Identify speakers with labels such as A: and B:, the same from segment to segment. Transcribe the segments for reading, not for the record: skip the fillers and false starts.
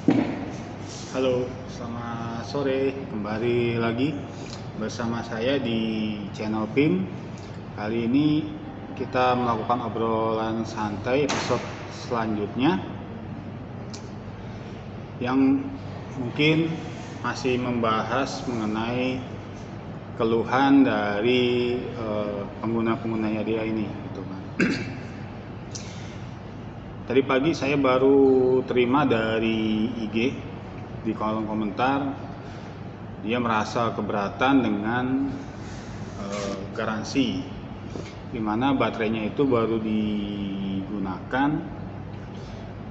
A: Halo, selamat sore. Kembali lagi bersama saya di channel PIM. Kali ini kita melakukan obrolan santai episode selanjutnya yang mungkin masih membahas mengenai keluhan dari pengguna-penggunanya dia ini, gitu kan. Tadi pagi saya baru terima dari IG di kolom komentar, dia merasa keberatan dengan garansi, dimana baterainya itu baru digunakan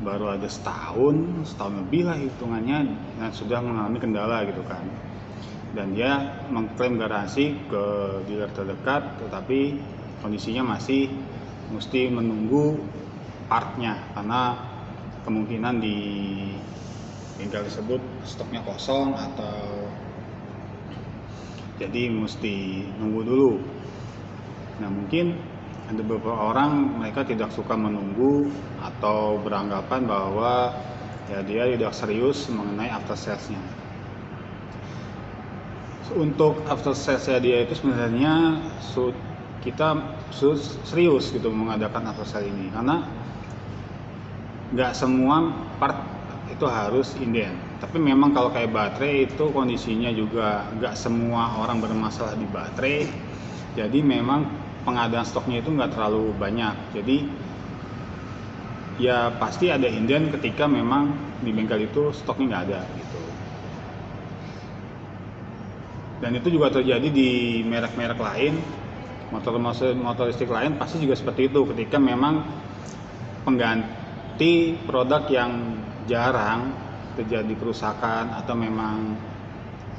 A: baru ada setahun lebih lah hitungannya, dan sudah mengalami kendala gitu kan. Dan dia mengklaim garansi ke dealer terdekat, tetapi kondisinya masih mesti menunggu partnya karena kemungkinan di bengkel tersebut stoknya kosong atau jadi mesti nunggu dulu. Nah, mungkin ada beberapa orang mereka tidak suka menunggu atau beranggapan bahwa ya dia tidak serius mengenai after sales-nya. Untuk after sales-nya dia itu sebenarnya kita serius gitu mengadakan after sale ini, karena nggak semua part itu harus inden. Tapi memang kalau kayak baterai itu kondisinya juga nggak semua orang bermasalah di baterai, jadi memang pengadaan stoknya itu nggak terlalu banyak. Jadi ya pasti ada inden ketika memang di bengkel itu stoknya nggak ada gitu. Dan itu juga terjadi di merek-merek lain, motor listrik lain pasti juga seperti itu. Ketika memang pengganti produk yang jarang terjadi kerusakan atau memang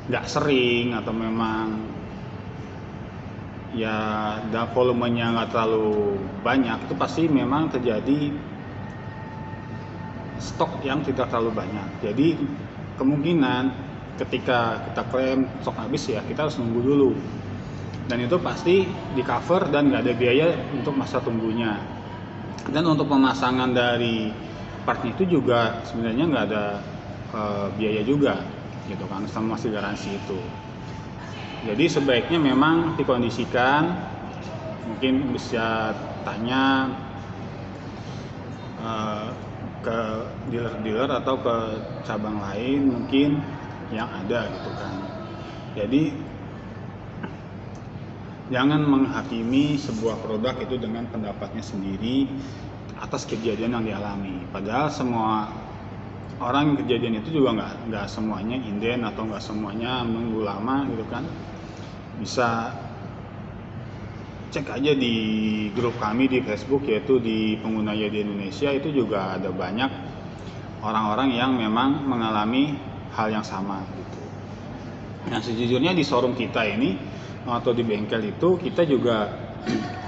A: nggak sering atau memang ya volumenya nggak terlalu banyak, itu pasti memang terjadi stok yang tidak terlalu banyak. Jadi kemungkinan ketika kita klaim stok habis ya kita harus nunggu dulu, dan itu pasti di cover dan nggak ada biaya untuk masa tunggunya. Dan untuk pemasangan dari partnya itu juga sebenarnya nggak ada biaya juga gitu kan, sama masih garansi itu. Jadi sebaiknya memang dikondisikan, mungkin bisa tanya ke dealer-dealer atau ke cabang lain mungkin yang ada gitu kan. Jadi jangan menghakimi sebuah produk itu dengan pendapatnya sendiri atas kejadian yang dialami. Padahal semua orang yang kejadian itu juga nggak semuanya inden atau nggak semuanya menunggu lama gitu kan. Bisa cek aja di grup kami di Facebook, yaitu di Pengguna YD Indonesia. Itu juga ada banyak orang-orang yang memang mengalami hal yang sama gitu. Nah, sejujurnya di showroom kita ini atau di bengkel itu kita juga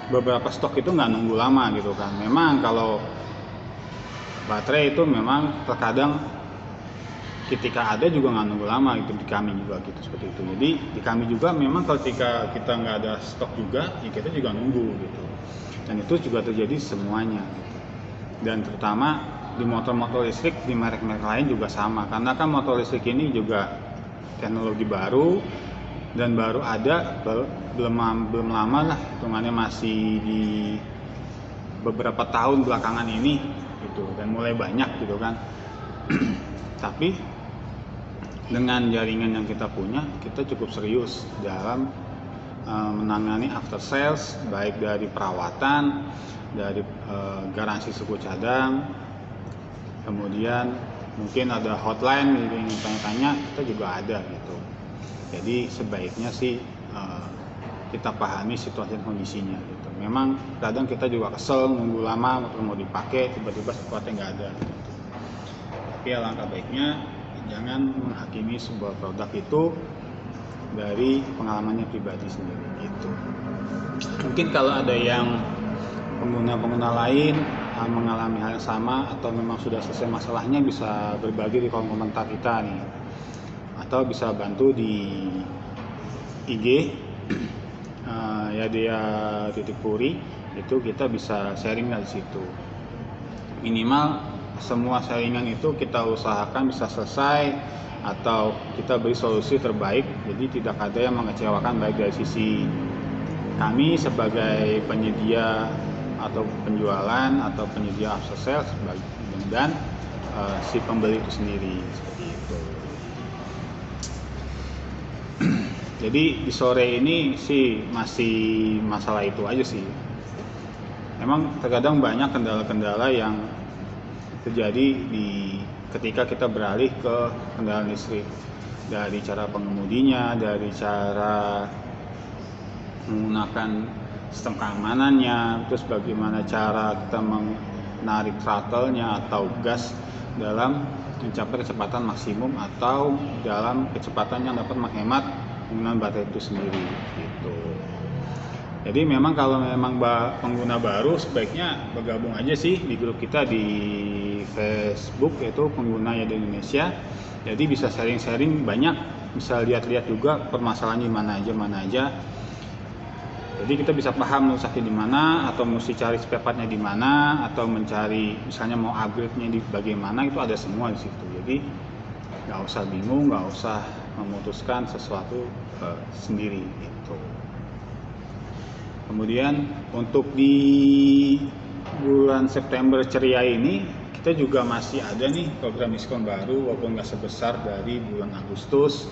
A: beberapa stok itu nggak nunggu lama gitu kan. Memang kalau baterai itu memang terkadang ketika ada juga nggak nunggu lama gitu, di kami juga gitu, seperti itu. Jadi di kami juga memang ketika kita nggak ada stok juga ya kita juga nunggu gitu, dan itu juga terjadi semuanya gitu. Dan terutama di motor-motor listrik di merek-merek lain juga sama, karena kan motor listrik ini juga teknologi baru dan baru ada belum lama lah, hitungannya masih di beberapa tahun belakangan ini gitu, dan mulai banyak gitu kan. Tapi dengan jaringan yang kita punya, kita cukup serius dalam menangani after sales, baik dari perawatan, dari garansi suku cadang, kemudian mungkin ada hotline yang tanya-tanya, kita juga ada gitu. Jadi sebaiknya sih kita pahami situasi dan kondisinya gitu. Memang kadang kita juga kesel nunggu lama motor mau dipakai, tiba-tiba spotnya nggak ada gitu. Tapi alangkah baiknya jangan menghakimi sebuah produk itu dari pengalamannya pribadi sendiri gitu. Mungkin kalau ada yang pengguna-pengguna lain mengalami hal yang sama atau memang sudah selesai masalahnya, bisa berbagi di kolom komentar kita nih, atau bisa bantu di IG ya dia titik puri, itu kita bisa sharing dari situ. Minimal semua saringan itu kita usahakan bisa selesai atau kita beri solusi terbaik, jadi tidak ada yang mengecewakan baik dari sisi kami sebagai penyedia atau penjualan atau penyedia after sales dan si pembeli itu sendiri, seperti itu. Jadi di sore ini sih masih masalah itu aja sih. Memang terkadang banyak kendala-kendala yang terjadi ketika kita beralih ke kendaraan listrik, dari cara pengemudinya, dari cara menggunakan sistem keamanannya, terus bagaimana cara kita menarik throttle-nya atau gas dalam mencapai kecepatan maksimum atau dalam kecepatan yang dapat menghemat penggunaan baterai itu sendiri gitu. Jadi memang kalau memang pengguna baru sebaiknya bergabung aja sih di grup kita di Facebook, yaitu pengguna ya di Indonesia. Jadi bisa sharing-sharing banyak, bisa lihat-lihat juga permasalahannya mana aja. Jadi kita bisa paham rusaknya di mana, atau mesti cari spare partnya di mana, atau mencari misalnya mau upgrade-nya di bagaimana, itu ada semua di situ. Jadi nggak usah bingung, nggak usah memutuskan sesuatu sendiri gitu. Kemudian untuk di bulan September ceria ini kita juga masih ada nih program diskon baru, walaupun nggak sebesar dari bulan Agustus,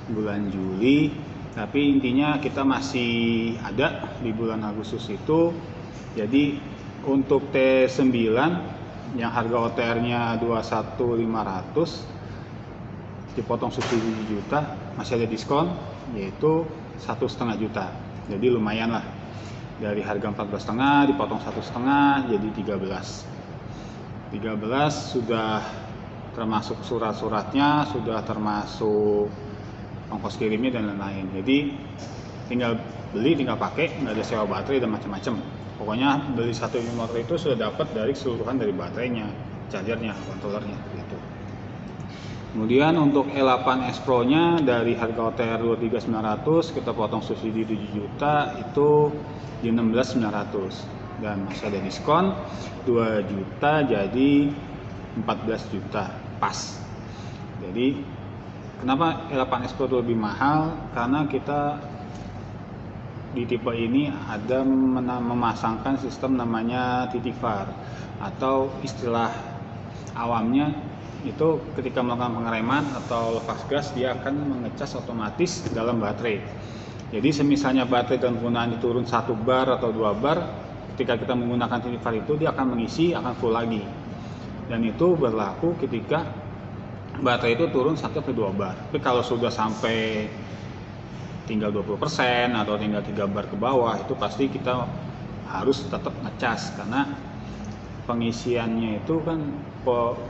A: bulan Juli, tapi intinya kita masih ada di bulan Agustus itu. Jadi untuk T9 yang harga OTR-nya 21.500 dipotong subsidi 7 juta, masih ada diskon yaitu 1,5 juta. Jadi lumayan lah, dari harga 14,5 dipotong 1,5 jadi 13 sudah termasuk surat-suratnya, sudah termasuk ongkos kirimnya dan lain-lain. Jadi tinggal beli, tinggal pakai, nggak ada sewa baterai dan macam-macam. Pokoknya beli satu unit motor itu sudah dapat dari keseluruhan dari baterainya, chargernya, kontrolernya gitu. Kemudian untuk E8S Pro nya dari harga OTR 23.900 kita potong subsidi 7 juta itu di 16.900, dan masih ada diskon 2 juta jadi 14 juta pas. Jadi kenapa E8S Pro itu lebih mahal? Karena kita di tipe ini ada memasangkan sistem namanya titik var, atau istilah awamnya itu ketika melakukan pengereman atau lepas gas dia akan mengecas otomatis dalam baterai. Jadi semisalnya baterai dan penggunaan diturun 1 bar atau 2 bar, ketika kita menggunakan titik var itu dia akan mengisi, akan full lagi. Dan itu berlaku ketika baterai itu turun 1 atau 2 bar. Tapi kalau sudah sampai tinggal 20% atau tinggal 3 bar ke bawah, itu pasti kita harus tetap ngecas, karena pengisiannya itu kan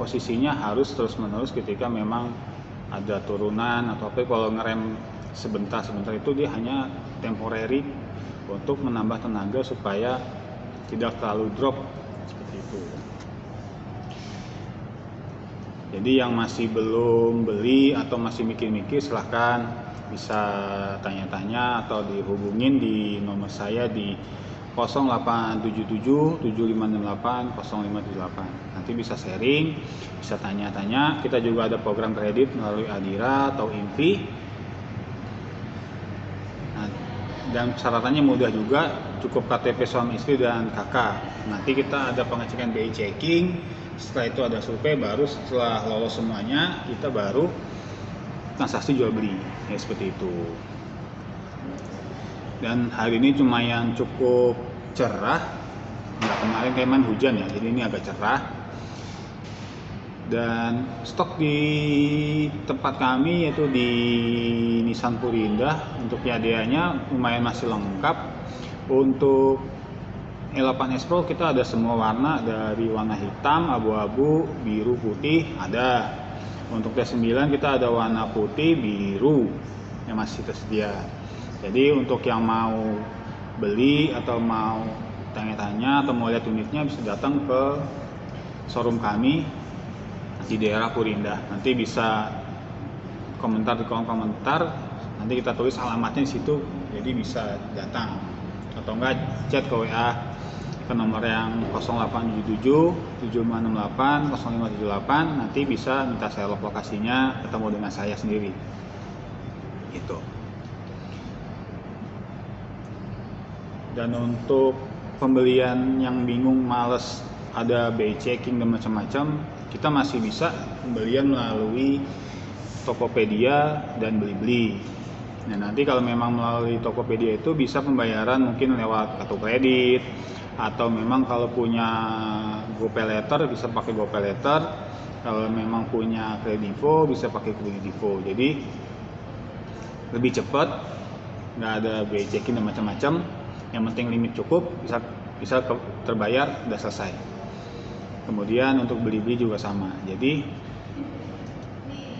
A: posisinya harus terus-menerus ketika memang ada turunan atau apa. Kalau ngerem sebentar itu dia hanya temporary untuk menambah tenaga supaya tidak terlalu drop, seperti itu. Jadi yang masih belum beli atau masih mikir-mikir, silahkan bisa tanya-tanya atau dihubungin di nomor saya di 0877 7568 0578. Nanti bisa sharing, bisa tanya-tanya. Kita juga ada program kredit melalui Adira atau Infi. Nah, dan syaratannya mudah juga, cukup KTP suami istri dan kakak. Nanti kita ada pengecekan BI checking, setelah itu ada survei, baru setelah lolos semuanya kita baru transaksi jual beli, ya seperti itu. Dan hari ini cuma yang cukup cerah, nggak kemarin kayak hujan ya, jadi ini agak cerah. Dan stok di tempat kami yaitu di Nissan Purindah untuk hadiahnya lumayan masih lengkap. Untuk E8S Pro kita ada semua warna, dari warna hitam, abu-abu, biru, putih ada. Untuk T9 kita ada warna putih, biru yang masih tersedia. Jadi untuk yang mau beli atau mau tanya-tanya atau mau lihat unitnya, bisa datang ke showroom kami di daerah Purindah. Nanti bisa komentar di kolom komentar, nanti kita tulis alamatnya di situ, jadi bisa datang atau enggak chat ke WA ke nomor yang 0877 7568 0578, nanti bisa minta saya lokasinya, ketemu dengan saya sendiri gitu. Dan untuk pembelian yang bingung, males, ada BI checking dan macam-macam, kita masih bisa pembelian melalui Tokopedia dan Blibli. Nah, nanti kalau memang melalui Tokopedia itu bisa pembayaran mungkin lewat kartu kredit, atau memang kalau punya GoPayLater bisa pakai GoPayLater, kalau memang punya Kredivo bisa pakai Kredivo. Jadi lebih cepat, nggak ada BI checking dan macam-macam. Yang penting limit cukup, bisa terbayar, udah selesai. Kemudian untuk Blibli juga sama. Jadi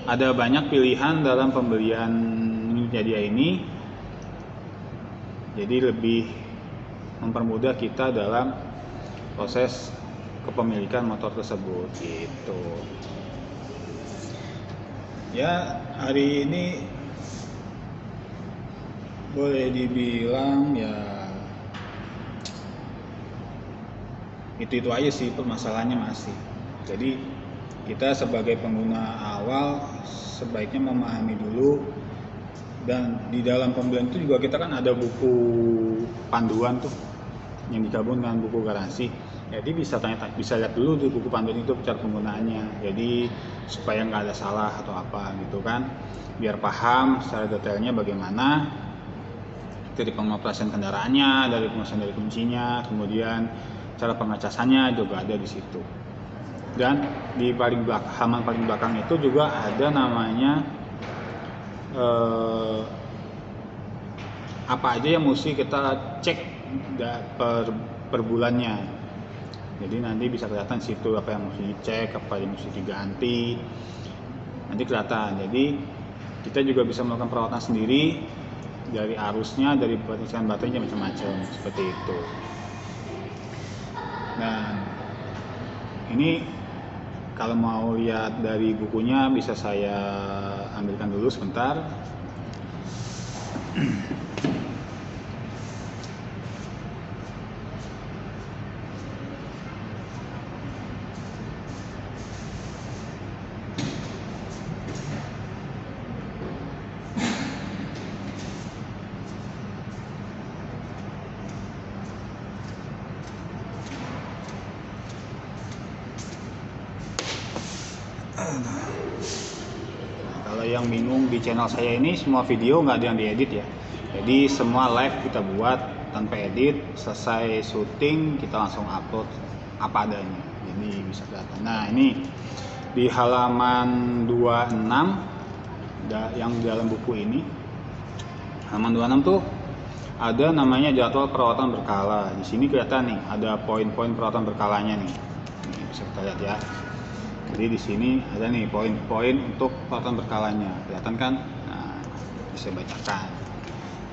A: ada banyak pilihan dalam pembelian Ninjadia ini. Jadi lebih mempermudah kita dalam proses kepemilikan motor tersebut gitu. Ya, hari ini boleh dibilang ya itu aja sih permasalahannya masih. Jadi kita sebagai pengguna awal sebaiknya memahami dulu, dan di dalam pembelian itu juga kita kan ada buku panduan tuh yang digabung dengan buku garansi. Jadi bisa lihat dulu di buku panduan itu cara penggunaannya. Jadi supaya nggak ada salah atau apa gitu kan, biar paham secara detailnya bagaimana dari pengoperasian kendaraannya, dari pengisian dari kuncinya, kemudian cara pengecasannya juga ada di situ. Dan di halaman paling belakang itu juga ada namanya apa aja yang mesti kita cek per bulannya. Jadi nanti bisa kelihatan di situ apa yang mesti dicek, apa yang mesti diganti, nanti kelihatan. Jadi kita juga bisa melakukan perawatan sendiri, dari arusnya, dari batikan baterainya, macam-macam seperti itu. Nah, ini kalau mau lihat dari bukunya bisa saya ambilkan dulu sebentar. Kalau yang bingung, di channel saya ini semua video nggak ada yang diedit ya. Jadi semua live kita buat tanpa edit, selesai syuting kita langsung upload apa adanya. Jadi bisa kelihatan. Nah, ini di halaman 26 yang di dalam buku ini. Halaman 26 tuh ada namanya jadwal perawatan berkala. Di sini kelihatan nih, ada poin-poin perawatan berkalanya nih. Ini bisa kita lihat ya. Jadi di sini ada nih poin-poin untuk perawatan berkalanya, kelihatan kan? Nah, bisa bacakan.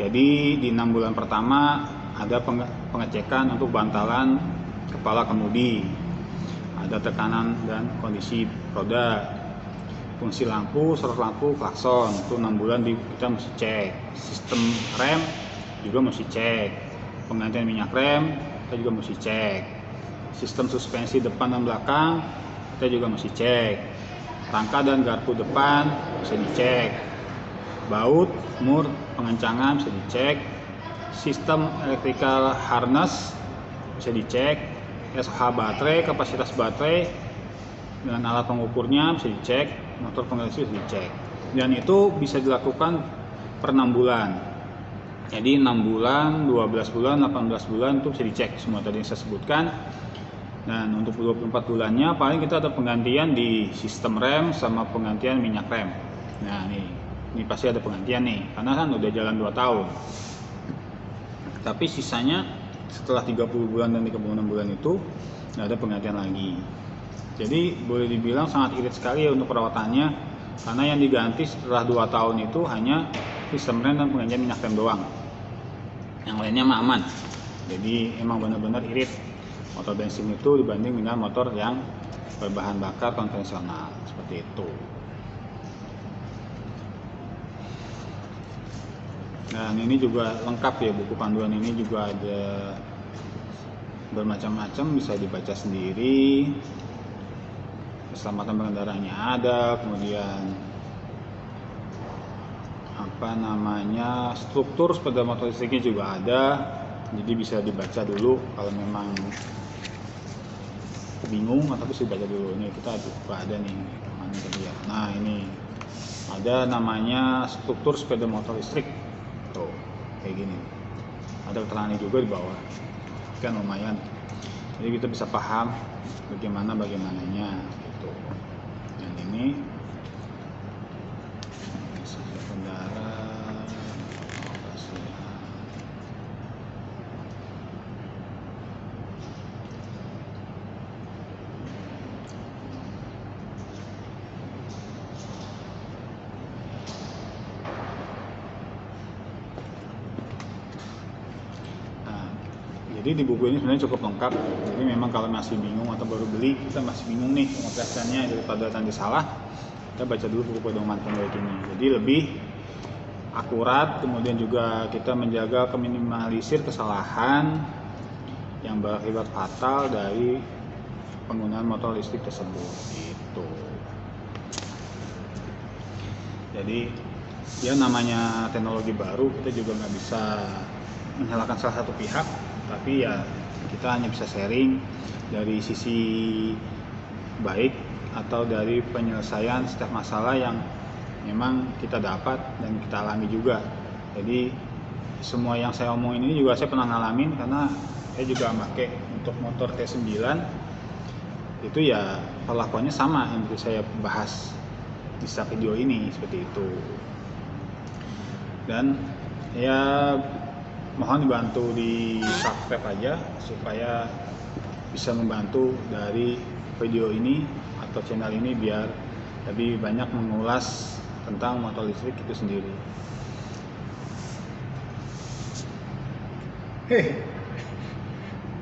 A: Jadi di 6 bulan pertama ada pengecekan untuk bantalan kepala kemudi, ada tekanan dan kondisi roda, fungsi lampu, sorot lampu, klakson. Itu 6 bulan kita mesti cek. Sistem rem juga mesti cek. Penggantian minyak rem kita juga mesti cek. Sistem suspensi depan dan belakang kita juga mesti cek. Rangka dan garpu depan bisa dicek. Baut, mur, pengencangan bisa dicek. Sistem electrical harness bisa dicek. SH baterai, kapasitas baterai dengan alat pengukurnya bisa dicek. Motor penggerak bisa dicek. Dan itu bisa dilakukan per 6 bulan. Jadi 6 bulan, 12 bulan, 18 bulan itu bisa dicek semua tadi yang saya sebutkan. Dan untuk 24 bulannya paling kita ada penggantian di sistem rem sama penggantian minyak rem. Nah, ini pasti ada penggantian nih, karena kan udah jalan 2 tahun. Tapi sisanya setelah 30 bulan dan 36 bulan itu nggak ada penggantian lagi. Jadi boleh dibilang sangat irit sekali ya untuk perawatannya, karena yang diganti setelah 2 tahun itu hanya sistem rem dan penggantian minyak rem doang. Yang lainnya mah aman. Jadi emang benar-benar irit motor bensin itu dibanding dengan motor yang berbahan bakar konvensional seperti itu. Dan ini juga lengkap ya, buku panduan ini juga ada bermacam-macam, bisa dibaca sendiri. Keselamatan pengendaranya ada, kemudian struktur sepeda motor listriknya juga ada, jadi bisa dibaca dulu kalau memang bingung, atau bisa dibaca dulu. Ini kita buka, ada nih mana tadi ya. Nah, ini ada namanya struktur sepeda motor listrik tuh, kayak gini, ada keterangannya juga di bawah, kan lumayan, jadi kita bisa paham bagaimananya gitu. Dan ini kendaraan operasi. Jadi di buku ini sebenarnya cukup lengkap. Jadi memang kalau masih bingung atau baru beli, kita masih bingung nih pengoperasiannya, daripada nanti salah, kita baca dulu buku pedoman kayak gini. Jadi lebih akurat, kemudian juga kita menjaga meminimalisir kesalahan yang berakibat fatal dari penggunaan motor listrik tersebut gitu. Jadi ya namanya teknologi baru, kita juga nggak bisa menyalahkan salah satu pihak, tapi ya kita hanya bisa sharing dari sisi baik atau dari penyelesaian setiap masalah yang memang kita dapat dan kita alami juga. Jadi semua yang saya omongin ini juga saya pernah ngalamin, karena saya juga pakai untuk motor T9 itu ya perlakuannya sama yang saya bahas di video ini, seperti itu. Dan ya mohon dibantu di subscribe aja supaya bisa membantu dari video ini atau channel ini biar lebih banyak mengulas tentang motor listrik itu sendiri.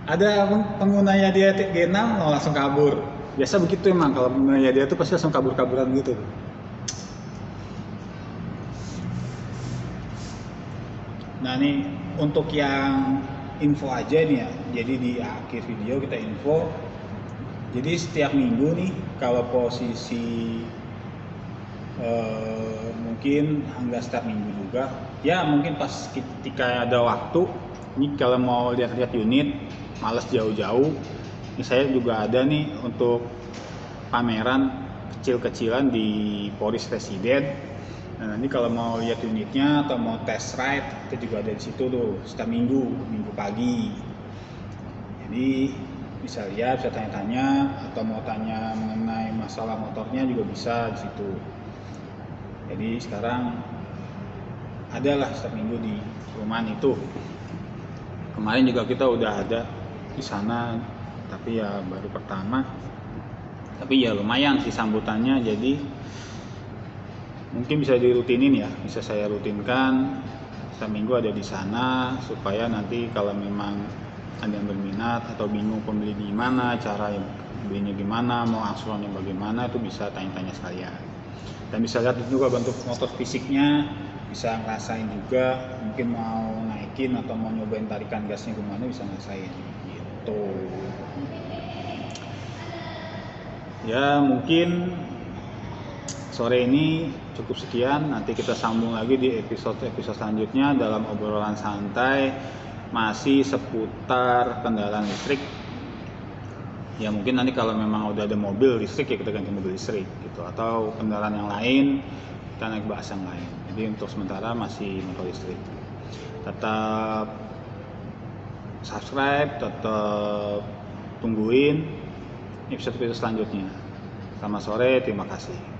A: Ada penggunanya dia G6 langsung kabur. Biasa begitu emang, kalau penggunanya dia tuh pasti langsung kabur-kaburan gitu. Nah, ini untuk yang info aja nih ya. Jadi di akhir video kita info. Jadi setiap minggu nih, kalau posisi mungkin enggak setiap minggu juga, ya mungkin pas ketika ada waktu. Ini kalau mau lihat-lihat unit, males jauh-jauh, ini saya juga ada nih untuk pameran kecil-kecilan di Poris Resident. Nah, nanti kalau mau lihat unitnya atau mau test ride, itu juga ada di situ tuh, setiap minggu pagi. Jadi bisa lihat, bisa tanya-tanya, atau mau tanya mengenai masalah motornya juga bisa di situ. Jadi sekarang adalah setiap minggu di perumahan itu. Kemarin juga kita udah ada di sana, tapi ya baru pertama. Tapi ya lumayan sih sambutannya, jadi mungkin bisa dirutinin ya, bisa saya rutinkan setiap minggu ada di sana, supaya nanti kalau memang ada yang berminat atau bingung pembeli di mana, cara belinya gimana, mau angsurannya bagaimana, itu bisa tanya-tanya sekalian. Dan bisa lihat juga bentuk motor fisiknya, bisa ngerasain juga, mungkin mau naikin atau mau nyobain tarikan gasnya gimana, bisa ngerasain gitu. Ya mungkin sore ini cukup sekian, nanti kita sambung lagi di episode selanjutnya dalam obrolan santai masih seputar kendaraan listrik. Ya mungkin nanti kalau memang udah ada mobil listrik ya kita ganti mobil listrik gitu, atau kendaraan yang lain kita naik bahas yang lain. Jadi untuk sementara masih motor listrik. Tetap subscribe, tetap tungguin episode selanjutnya. Selamat sore, terima kasih.